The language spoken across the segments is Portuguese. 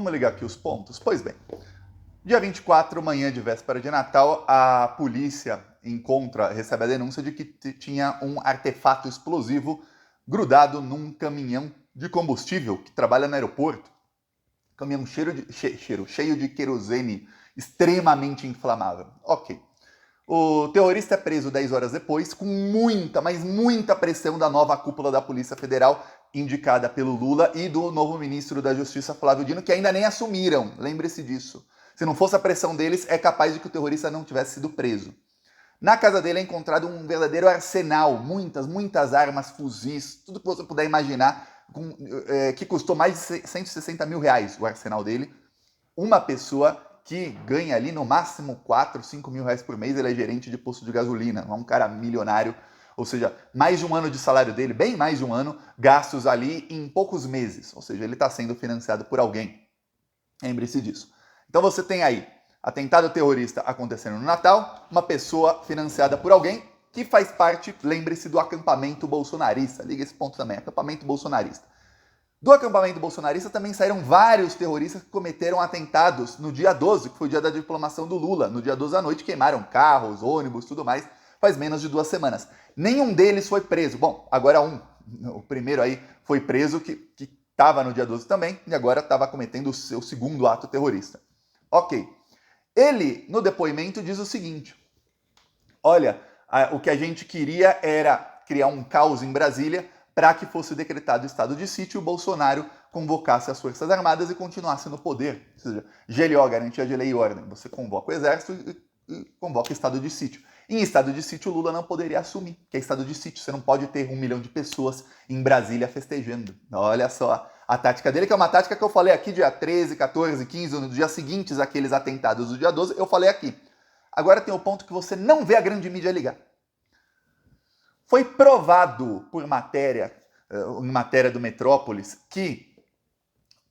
Vamos ligar aqui os pontos? Pois bem, dia 24, manhã de véspera de Natal, a polícia recebe a denúncia de que tinha um artefato explosivo grudado num caminhão de combustível que trabalha no aeroporto. Caminhão cheio de querosene, extremamente inflamável. Ok. O terrorista é preso 10 horas depois, com muita, mas muita pressão da nova cúpula da Polícia Federal, indicada pelo Lula, e do novo ministro da Justiça, Flávio Dino, que ainda nem assumiram. Lembre-se disso. Se não fosse a pressão deles, é capaz de que o terrorista não tivesse sido preso. Na casa dele é encontrado um verdadeiro arsenal, muitas armas, fuzis, tudo que você puder imaginar, que custou mais de 160 mil reais o arsenal dele. Uma pessoa que ganha ali no máximo 4, 5 mil reais por mês, ele é gerente de posto de gasolina, é um cara milionário, ou seja, mais de um ano de salário dele, bem mais de um ano, gastos ali em poucos meses, ou seja, ele está sendo financiado por alguém. Lembre-se disso. Então você tem aí atentado terrorista acontecendo no Natal, uma pessoa financiada por alguém que faz parte, lembre-se, do acampamento bolsonarista. Liga esse ponto também, acampamento bolsonarista. Do acampamento bolsonarista também saíram vários terroristas que cometeram atentados no dia 12, que foi o dia da diplomação do Lula. No dia 12 à noite queimaram carros, ônibus, tudo mais, faz menos de 2 semanas. Nenhum deles foi preso. Bom, agora o primeiro aí foi preso que estava no dia 12 também e agora estava cometendo o seu segundo ato terrorista. Ok. Ele, no depoimento, diz o seguinte: olha, o que a gente queria era criar um caos em Brasília para que fosse decretado estado de sítio e o Bolsonaro convocasse as Forças Armadas e continuasse no poder. Ou seja, GLO, garantia de lei e ordem. Você convoca o exército e convoca estado de sítio. Em estado de sítio, o Lula não poderia assumir, que é estado de sítio. Você não pode ter 1 milhão de pessoas em Brasília festejando. Olha só a tática dele, que é uma tática que eu falei aqui dia 13, 14, 15, nos dias seguintes àqueles atentados do dia 12, eu falei aqui. Agora tem o ponto que você não vê a grande mídia ligar. Foi provado por em matéria do Metrópolis, que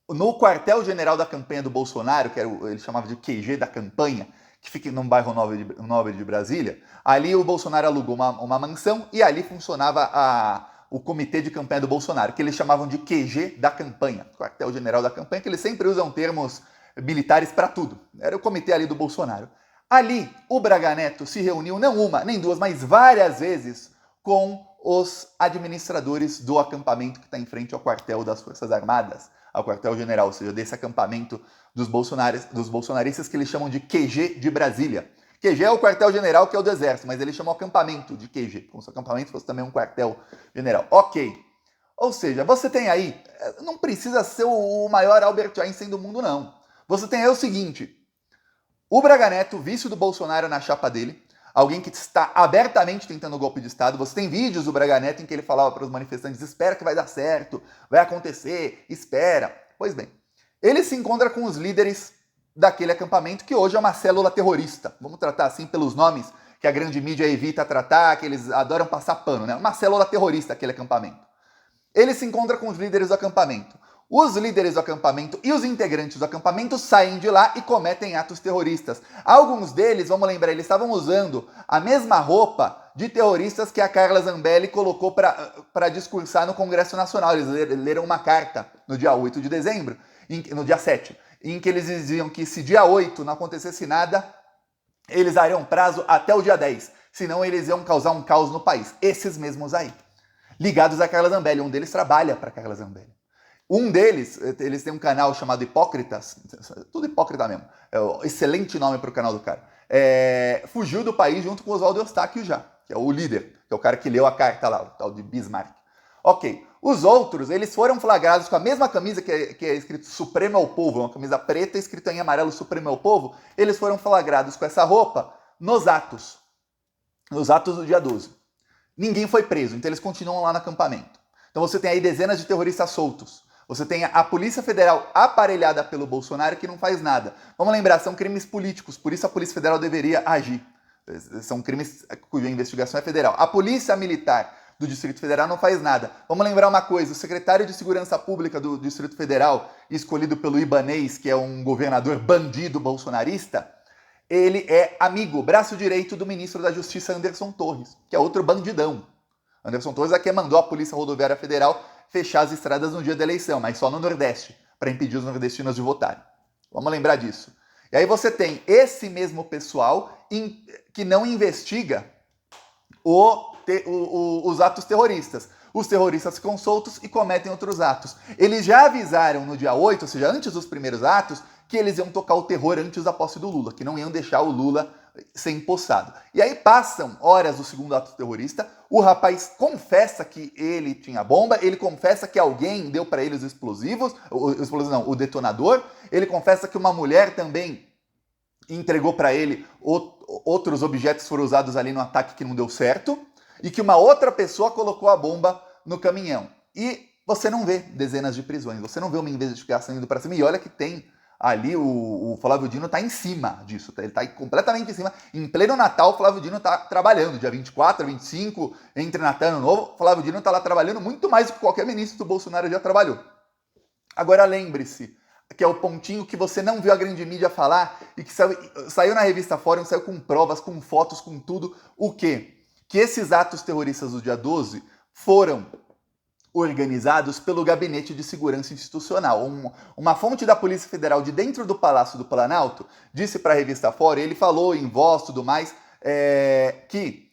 no quartel-general da campanha do Bolsonaro, que ele chamava de QG da campanha, que fica num bairro nobre de Brasília, ali o Bolsonaro alugou uma mansão e ali funcionava o comitê de campanha do Bolsonaro, que eles chamavam de QG da campanha, quartel-general da campanha, que eles sempre usam termos militares para tudo. Era o comitê ali do Bolsonaro. Ali, o Braga Neto se reuniu não uma, nem duas, mas várias vezes com os administradores do acampamento que está em frente ao quartel das Forças Armadas, ao quartel-general, ou seja, desse acampamento dos bolsonaristas que eles chamam de QG de Brasília. QG é o quartel-general, que é o do Exército, mas eles chamam acampamento de QG, como se o acampamento fosse também um quartel-general. Ok. Ou seja, você tem aí, não precisa ser o maior Albert Einstein do mundo, não. Você tem aí o seguinte: o Braga Neto, vice do Bolsonaro na chapa dele, alguém que está abertamente tentando o golpe de Estado. Você tem vídeos do Braga Neto em que ele falava para os manifestantes: espera que vai dar certo, vai acontecer, espera. Pois bem, ele se encontra com os líderes daquele acampamento, que hoje é uma célula terrorista. Vamos tratar assim pelos nomes que a grande mídia evita tratar, que eles adoram passar pano, né? Uma célula terrorista, aquele acampamento. Ele se encontra com os líderes do acampamento. Os líderes do acampamento e os integrantes do acampamento saem de lá e cometem atos terroristas. Alguns deles, vamos lembrar, eles estavam usando a mesma roupa de terroristas que a Carla Zambelli colocou para discursar no Congresso Nacional. Eles leram uma carta no dia 8 de dezembro, no dia 7, em que eles diziam que se dia 8 não acontecesse nada, eles dariam prazo até o dia 10. Senão eles iam causar um caos no país. Esses mesmos aí, ligados a Carla Zambelli. Um deles trabalha para Carla Zambelli. Um deles, eles têm um canal chamado Hipócritas, tudo hipócrita mesmo, é um excelente nome para o canal do cara, fugiu do país junto com o Oswaldo Eustáquio já, que é o líder, que é o cara que leu a carta lá, o tal de Bismarck. Ok, os outros, eles foram flagrados com a mesma camisa que é escrito Supremo ao Povo, uma camisa preta escrita em amarelo Supremo ao Povo, eles foram flagrados com essa roupa nos atos do dia 12. Ninguém foi preso, então eles continuam lá no acampamento. Então você tem aí dezenas de terroristas soltos. Você tem a Polícia Federal aparelhada pelo Bolsonaro que não faz nada. Vamos lembrar, são crimes políticos, por isso a Polícia Federal deveria agir. São crimes cuja investigação é federal. A Polícia Militar do Distrito Federal não faz nada. Vamos lembrar uma coisa, o secretário de Segurança Pública do Distrito Federal, escolhido pelo Ibanez, que é um governador bandido bolsonarista, ele é amigo, braço direito do ministro da Justiça, Anderson Torres, que é outro bandidão. Anderson Torres é quem mandou a Polícia Rodoviária Federal fechar as estradas no dia da eleição, mas só no Nordeste, para impedir os nordestinos de votarem. Vamos lembrar disso. E aí você tem esse mesmo pessoal que não investiga os atos terroristas. Os terroristas ficam soltos e cometem outros atos. Eles já avisaram no dia 8, ou seja, antes dos primeiros atos, que eles iam tocar o terror antes da posse do Lula, que não iam deixar o Lula ser empossado. E aí passam horas do segundo ato terrorista, o rapaz confessa que ele tinha bomba, ele confessa que alguém deu para ele os explosivos, o detonador, ele confessa que uma mulher também entregou para ele outros objetos que foram usados ali no ataque que não deu certo, e que uma outra pessoa colocou a bomba no caminhão. E você não vê dezenas de prisões, você não vê uma investigação indo para cima, e olha que tem ali o Flávio Dino está em cima disso, ele está completamente em cima. Em pleno Natal, o Flávio Dino está trabalhando, dia 24, 25, entre Natal e Ano Novo, o Flávio Dino está lá trabalhando muito mais do que qualquer ministro do Bolsonaro já trabalhou. Agora lembre-se, que é o pontinho que você não viu a grande mídia falar e que saiu na revista Fórum, saiu com provas, com fotos, com tudo, o quê? Que esses atos terroristas do dia 12 foram organizados pelo Gabinete de Segurança Institucional. Uma fonte da Polícia Federal de dentro do Palácio do Planalto disse para a revista Fórum, ele falou em voz e tudo mais, que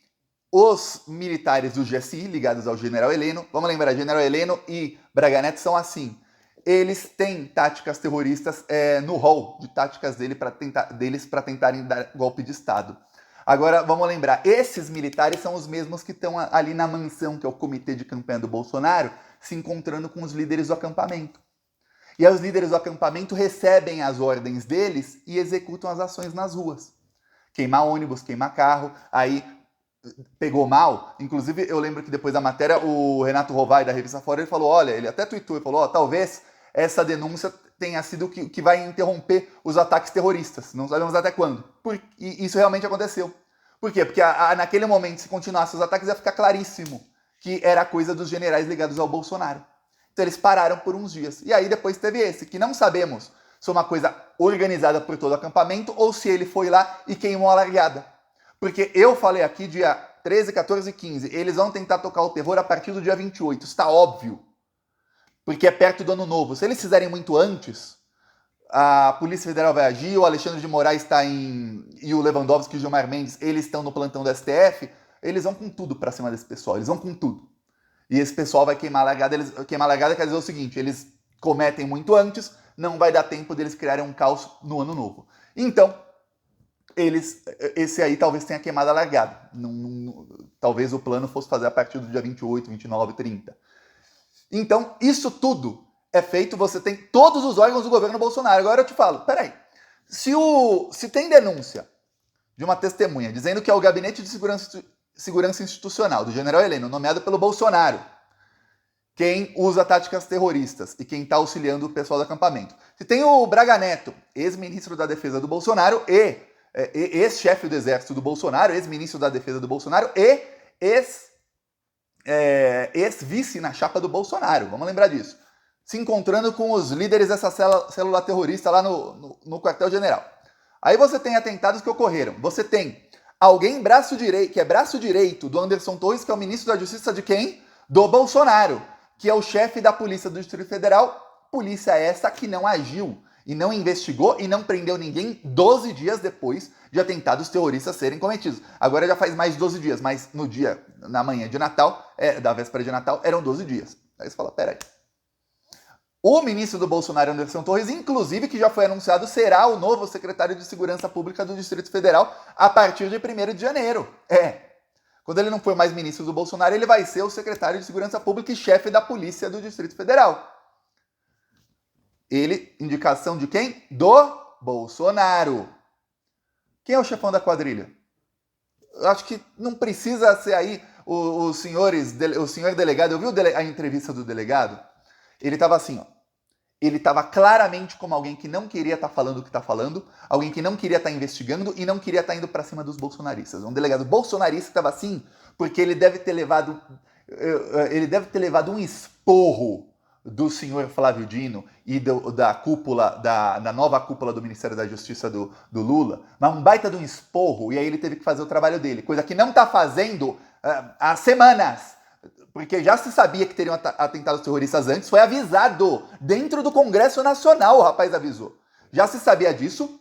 os militares do GSI, ligados ao General Heleno, vamos lembrar, General Heleno e Braga Neto são assim, eles têm táticas terroristas no hall de táticas deles para tentarem dar golpe de Estado. Agora, vamos lembrar, esses militares são os mesmos que estão ali na mansão, que é o comitê de campanha do Bolsonaro, se encontrando com os líderes do acampamento. E aí os líderes do acampamento recebem as ordens deles e executam as ações nas ruas. Queimar ônibus, queimar carro, aí pegou mal. Inclusive, eu lembro que depois da matéria, o Renato Rovai, da revista Fora, ele falou, olha, ele até tweetou, ele falou, talvez essa denúncia tenha sido o que vai interromper os ataques terroristas. Não sabemos até quando. E isso realmente aconteceu. Por quê? Porque naquele momento, se continuasse os ataques, ia ficar claríssimo que era coisa dos generais ligados ao Bolsonaro. Então eles pararam por uns dias. E aí depois teve esse, que não sabemos se é uma coisa organizada por todo o acampamento ou se ele foi lá e queimou a largada. Porque eu falei aqui, dia 13, 14 e 15, eles vão tentar tocar o terror a partir do dia 28. Está óbvio. Porque é perto do Ano Novo. Se eles fizerem muito antes, a Polícia Federal vai agir, o Alexandre de Moraes está e o Lewandowski e o Gilmar Mendes, eles estão no plantão do STF, eles vão com tudo para cima desse pessoal, eles vão com tudo. E esse pessoal vai queimar a largada, queimar a largada quer dizer o seguinte, eles cometem muito antes, não vai dar tempo deles criarem um caos no Ano Novo. Então, esse aí talvez tenha queimado a largada. Talvez o plano fosse fazer a partir do dia 28, 29, 30. Então, isso tudo é feito, você tem todos os órgãos do governo Bolsonaro. Agora eu te falo, peraí, se tem denúncia de uma testemunha dizendo que é o Gabinete de Segurança Institucional do General Heleno, nomeado pelo Bolsonaro, quem usa táticas terroristas e quem está auxiliando o pessoal do acampamento. Se tem o Braga Neto, ex-ministro da Defesa do Bolsonaro e ex-chefe do Exército do Bolsonaro, ex-ministro da Defesa do Bolsonaro e ex-vice na chapa do Bolsonaro, vamos lembrar disso. Se encontrando com os líderes dessa célula terrorista lá no quartel-general. Aí você tem atentados que ocorreram. Você tem alguém que é braço direito do Anderson Torres, que é o ministro da Justiça de quem? Do Bolsonaro, que é o chefe da Polícia do Distrito Federal. Polícia essa que não agiu e não investigou e não prendeu ninguém 12 dias depois de atentados terroristas serem cometidos. Agora já faz mais de 12 dias, mas na manhã de Natal, da véspera de Natal, eram 12 dias. Aí você fala, peraí. O ministro do Bolsonaro, Anderson Torres, inclusive, que já foi anunciado, será o novo secretário de Segurança Pública do Distrito Federal a partir de 1º de janeiro. Quando ele não for mais ministro do Bolsonaro, ele vai ser o secretário de Segurança Pública e chefe da Polícia do Distrito Federal. Ele, indicação de quem? Do Bolsonaro. Quem é o chefão da quadrilha? Eu acho que não precisa ser aí o senhor delegado. Eu vi a entrevista do delegado. Ele estava assim, ó. Ele estava claramente como alguém que não queria estar falando o que está falando, alguém que não queria estar investigando e não queria estar indo para cima dos bolsonaristas. Um delegado bolsonarista estava assim porque ele deve ter levado um esporro do senhor Flávio Dino e da nova cúpula do Ministério da Justiça do Lula, mas um baita de um esporro, e aí ele teve que fazer o trabalho dele, coisa que não está fazendo há semanas. porque já se sabia que teriam atentados terroristas antes, foi avisado. Dentro do Congresso Nacional o rapaz avisou. Já se sabia disso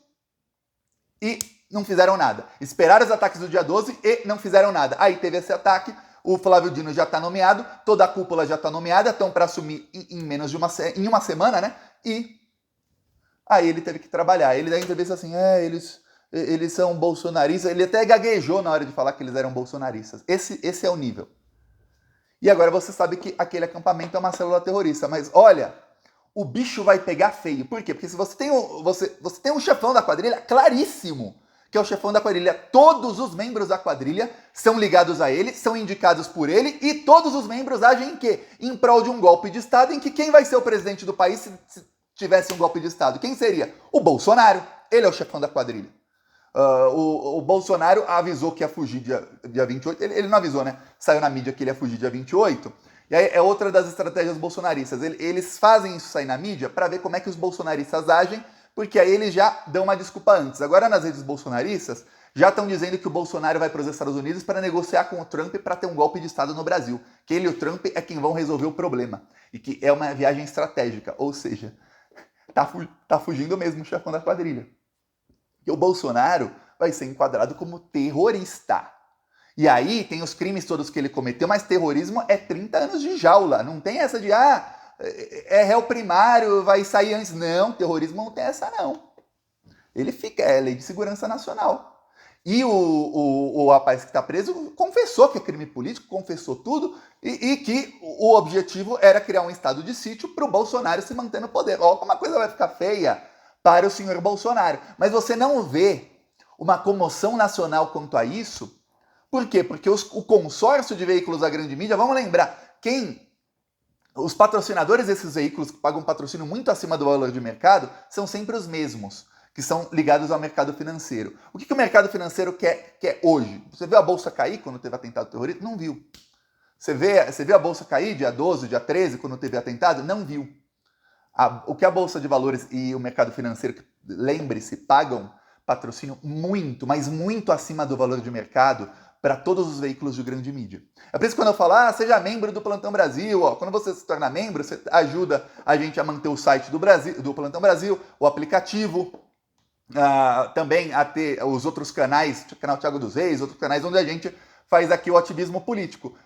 e não fizeram nada. Esperaram os ataques do dia 12 e não fizeram nada. Aí teve esse ataque, o Flávio Dino já está nomeado, toda a cúpula já está nomeada, estão para assumir em menos de uma semana, né? E aí ele teve que trabalhar. Ele dá entrevista assim, eles são bolsonaristas. Ele até gaguejou na hora de falar que eles eram bolsonaristas. Esse é o nível. E agora você sabe que aquele acampamento é uma célula terrorista. Mas olha, o bicho vai pegar feio. Por quê? Porque se você tem um chefão da quadrilha, claríssimo, que é o chefão da quadrilha, todos os membros da quadrilha são ligados a ele, são indicados por ele, e todos os membros agem em quê? Em prol de um golpe de Estado, em que quem vai ser o presidente do país se tivesse um golpe de Estado? Quem seria? O Bolsonaro. Ele é o chefão da quadrilha. O Bolsonaro avisou que ia fugir dia 28, ele não avisou, né? Saiu na mídia que ele ia fugir dia 28, e aí é outra das estratégias bolsonaristas. Eles fazem isso sair na mídia para ver como é que os bolsonaristas agem, porque aí eles já dão uma desculpa antes. Agora nas redes bolsonaristas já estão dizendo que o Bolsonaro vai para os Estados Unidos para negociar com o Trump para ter um golpe de Estado no Brasil, que ele e o Trump é quem vão resolver o problema, e que é uma viagem estratégica, ou seja, tá fugindo mesmo o chefão da quadrilha. Que o Bolsonaro vai ser enquadrado como terrorista. E aí tem os crimes todos que ele cometeu, mas terrorismo é 30 anos de jaula. Não tem essa de, é réu primário, vai sair antes. Não, terrorismo não tem essa não. Ele fica, é lei de segurança nacional. E o rapaz que está preso confessou que é crime político, confessou tudo, e que o objetivo era criar um estado de sítio para o Bolsonaro se manter no poder. Ó, como a coisa vai ficar feia para o senhor Bolsonaro. Mas você não vê uma comoção nacional quanto a isso. Por quê? Porque o consórcio de veículos da grande mídia, vamos lembrar, os patrocinadores desses veículos que pagam um patrocínio muito acima do valor de mercado são sempre os mesmos, que são ligados ao mercado financeiro. O que o mercado financeiro quer hoje? Você viu a bolsa cair quando teve atentado terrorista? Não viu. Você viu a bolsa cair dia 12, dia 13, quando teve atentado? Não viu. O que a Bolsa de Valores e o mercado financeiro, lembre-se, pagam patrocínio muito, mas muito acima do valor de mercado para todos os veículos de grande mídia. É por isso que quando eu falo, seja membro do Plantão Brasil, quando você se torna membro, você ajuda a gente a manter o site do Plantão Brasil, o aplicativo, também a ter os outros canais, o canal Thiago dos Reis, outros canais onde a gente faz aqui o ativismo político.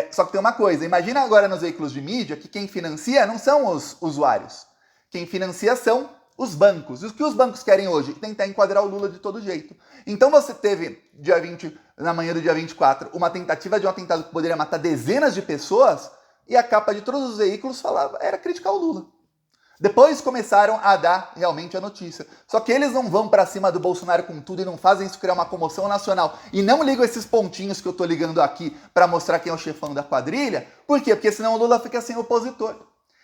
Só que tem uma coisa, imagina agora nos veículos de mídia que quem financia não são os usuários. Quem financia são os bancos. E o que os bancos querem hoje? Tentar enquadrar o Lula de todo jeito. Então você teve, na manhã do dia 24, uma tentativa de um atentado que poderia matar dezenas de pessoas, e a capa de todos os veículos era criticar o Lula. Depois começaram a dar realmente a notícia. Só que eles não vão para cima do Bolsonaro com tudo e não fazem isso criar uma comoção nacional. E não ligam esses pontinhos que eu tô ligando aqui para mostrar quem é o chefão da quadrilha. Por quê? Porque senão o Lula fica sem opositor.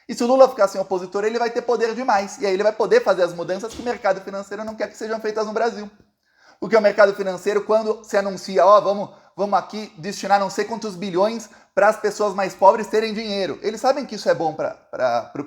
E se o Lula ficar sem opositor, ele vai ter poder demais. E aí ele vai poder fazer as mudanças que o mercado financeiro não quer que sejam feitas no Brasil. Porque o mercado financeiro, quando se anuncia, vamos aqui destinar não sei quantos bilhões para as pessoas mais pobres terem dinheiro. Eles sabem que isso é bom para o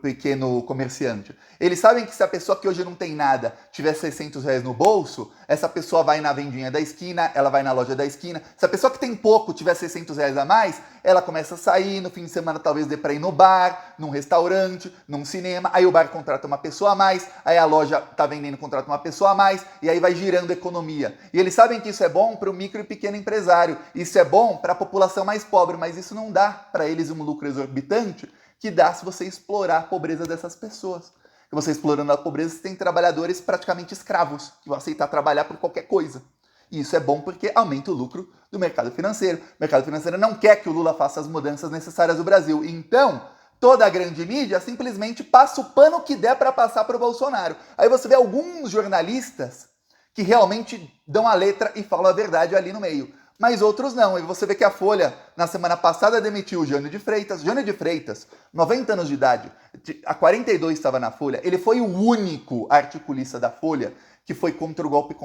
pequeno comerciante. Eles sabem que se a pessoa que hoje não tem nada tiver 600 reais no bolso, essa pessoa vai na vendinha da esquina, ela vai na loja da esquina. Se a pessoa que tem pouco tiver 600 reais a mais, ela começa a sair, no fim de semana talvez dê para ir no bar, num restaurante, num cinema, aí o bar contrata uma pessoa a mais, aí a loja tá vendendo, contrata uma pessoa a mais, e aí vai girando a economia. E eles sabem que isso é bom para o micro e pequeno empresário, isso é bom para a população mais pobre, mas isso não dá para eles um lucro exorbitante que dá se você explorar a pobreza dessas pessoas. E você explorando a pobreza, você tem trabalhadores praticamente escravos, que vão aceitar trabalhar por qualquer coisa. E isso é bom porque aumenta o lucro do mercado financeiro. O mercado financeiro não quer que o Lula faça as mudanças necessárias do Brasil. Então, toda a grande mídia simplesmente passa o pano que der para passar para o Bolsonaro. Aí você vê alguns jornalistas que realmente dão a letra e falam a verdade ali no meio. Mas outros não. E você vê que a Folha, na semana passada, demitiu o Jânio de Freitas. Jânio de Freitas, 90 anos de idade, há 42 estava na Folha. Ele foi o único articulista da Folha que foi contra o golpe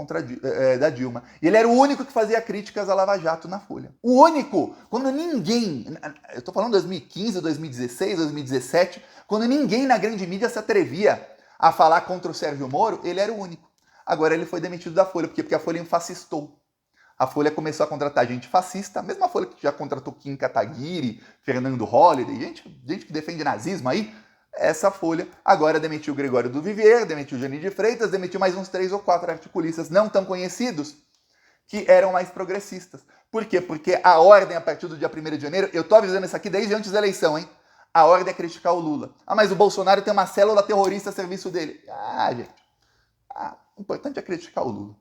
da Dilma. E ele era o único que fazia críticas à Lava Jato na Folha. O único! Quando ninguém, eu estou falando 2015, 2016, 2017, quando ninguém na grande mídia se atrevia a falar contra o Sérgio Moro, ele era o único. Agora ele foi demitido da Folha. Por quê? Porque a Folha fascistou. A Folha começou a contratar gente fascista, a mesma Folha que já contratou Kim Kataguiri, Fernando Holliday, gente que defende nazismo aí. Essa Folha agora demitiu o Gregório do Vivier, demitiu o Jani de Freitas, demitiu mais uns 3 ou 4 articulistas não tão conhecidos que eram mais progressistas. Por quê? Porque a ordem a partir do dia 1º de janeiro, eu tô avisando isso aqui desde antes da eleição, hein? A ordem é criticar o Lula. Ah, mas o Bolsonaro tem uma célula terrorista a serviço dele. Ah, gente. O importante é criticar o Lula.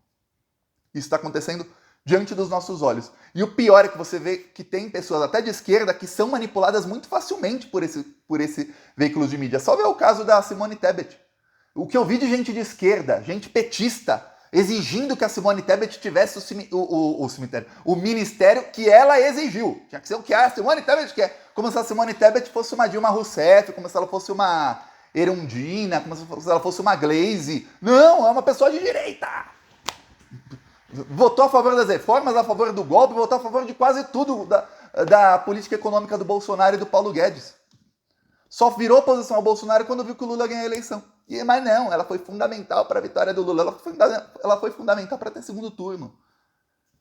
Isso está acontecendo diante dos nossos olhos. E o pior é que você vê que tem pessoas até de esquerda que são manipuladas muito facilmente por esse veículo de mídia. Só ver o caso da Simone Tebet. O que eu vi de gente de esquerda, gente petista, exigindo que a Simone Tebet tivesse o ministério que ela exigiu. Tinha que ser o que a Simone Tebet quer. Como se a Simone Tebet fosse uma Dilma Rousseff, como se ela fosse uma Erundina, como se ela fosse uma Glaze. Não, é uma pessoa de direita. Votou a favor das reformas, a favor do golpe, votou a favor de quase tudo da política econômica do Bolsonaro e do Paulo Guedes. Só virou oposição ao Bolsonaro quando viu que o Lula ganhou a eleição. Mas não, ela foi fundamental para a vitória do Lula. Ela foi fundamental para ter segundo turno.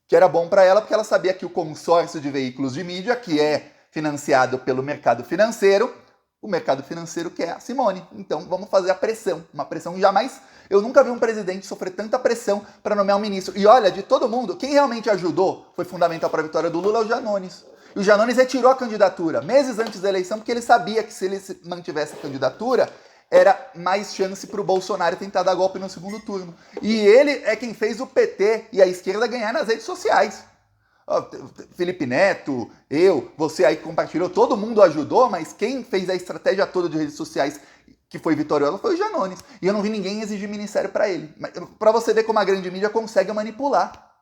Que era bom para ela porque ela sabia que o consórcio de veículos de mídia, que é financiado pelo mercado financeiro, o mercado financeiro quer a Simone. Então vamos fazer a pressão. Uma pressão que jamais... Eu nunca vi um presidente sofrer tanta pressão para nomear um ministro. E olha, de todo mundo, quem realmente ajudou, foi fundamental para a vitória do Lula, é o Janones. E o Janones retirou a candidatura meses antes da eleição, porque ele sabia que se ele mantivesse a candidatura, era mais chance para o Bolsonaro tentar dar golpe no segundo turno. E ele é quem fez o PT e a esquerda ganhar nas redes sociais. Felipe Neto, você aí que compartilhou, todo mundo ajudou, mas quem fez a estratégia toda de redes sociais que foi vitoriosa foi o Janones. E eu não vi ninguém exigir ministério para ele. Para você ver como a grande mídia consegue manipular.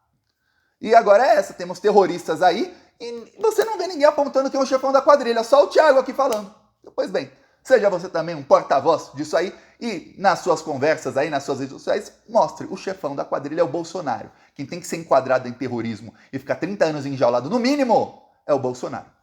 E agora é essa, temos terroristas aí e você não vê ninguém apontando que é o chefão da quadrilha, só o Thiago aqui falando. Pois bem, seja você também um porta-voz disso aí e nas suas conversas aí, nas suas redes sociais, mostre o chefão da quadrilha é o Bolsonaro. Quem tem que ser enquadrado em terrorismo e ficar 30 anos enjaulado no mínimo é o Bolsonaro.